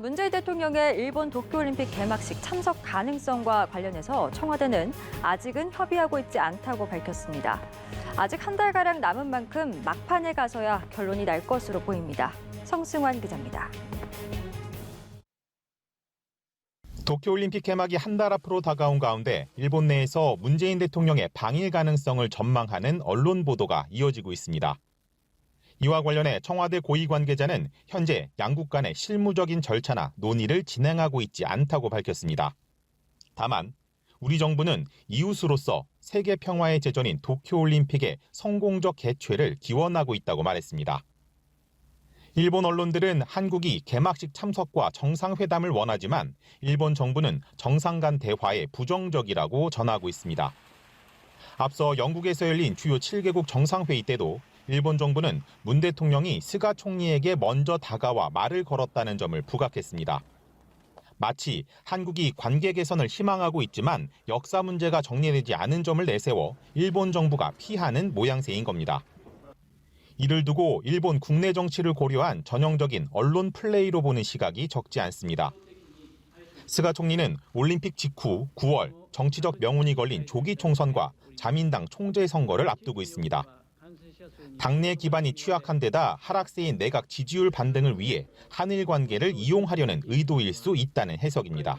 문재인 대통령의 일본 도쿄올림픽 개막식 참석 가능성과 관련해서 청와대는 아직은 협의하고 있지 않다고 밝혔습니다. 아직 한 달가량 남은 만큼 막판에 가서야 결론이 날 것으로 보입니다. 성승환 기자입니다. 도쿄올림픽 개막이 한 달 앞으로 다가온 가운데 일본 내에서 문재인 대통령의 방일 가능성을 전망하는 언론 보도가 이어지고 있습니다. 이와 관련해 청와대 고위 관계자는 현재 양국 간의 실무적인 절차나 논의를 진행하고 있지 않다고 밝혔습니다. 다만 우리 정부는 이웃으로서 세계 평화의 제전인 도쿄올림픽의 성공적 개최를 기원하고 있다고 말했습니다. 일본 언론들은 한국이 개막식 참석과 정상회담을 원하지만 일본 정부는 정상 간 대화에 부정적이라고 전하고 있습니다. 앞서 영국에서 열린 주요 7개국 정상회의 때도 일본 정부는 문 대통령이 스가 총리에게 먼저 다가와 말을 걸었다는 점을 부각했습니다. 마치 한국이 관계 개선을 희망하고 있지만 역사 문제가 정리되지 않은 점을 내세워 일본 정부가 피하는 모양새인 겁니다. 이를 두고 일본 국내 정치를 고려한 전형적인 언론 플레이로 보는 시각이 적지 않습니다. 스가 총리는 올림픽 직후 9월 정치적 명운이 걸린 조기 총선과 자민당 총재 선거를 앞두고 있습니다. 당내 기반이 취약한 데다 하락세인 내각 지지율 반등을 위해 한일 관계를 이용하려는 의도일 수 있다는 해석입니다.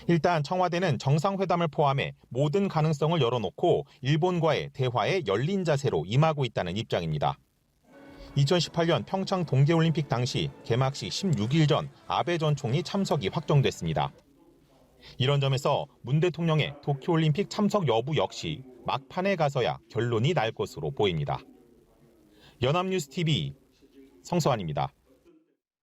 일단 청와대는 정상회담을 포함해 모든 가능성을 열어놓고 일본과의 대화에 열린 자세로 임하고 있다는 입장입니다. 2018년 평창 동계올림픽 당시 개막식 16일 전 아베 전 총리 참석이 확정됐습니다. 이런 점에서 문 대통령의 도쿄올림픽 참석 여부 역시 막판에 가서야 결론이 날 것으로 보입니다. 연합뉴스TV 성서환입니다.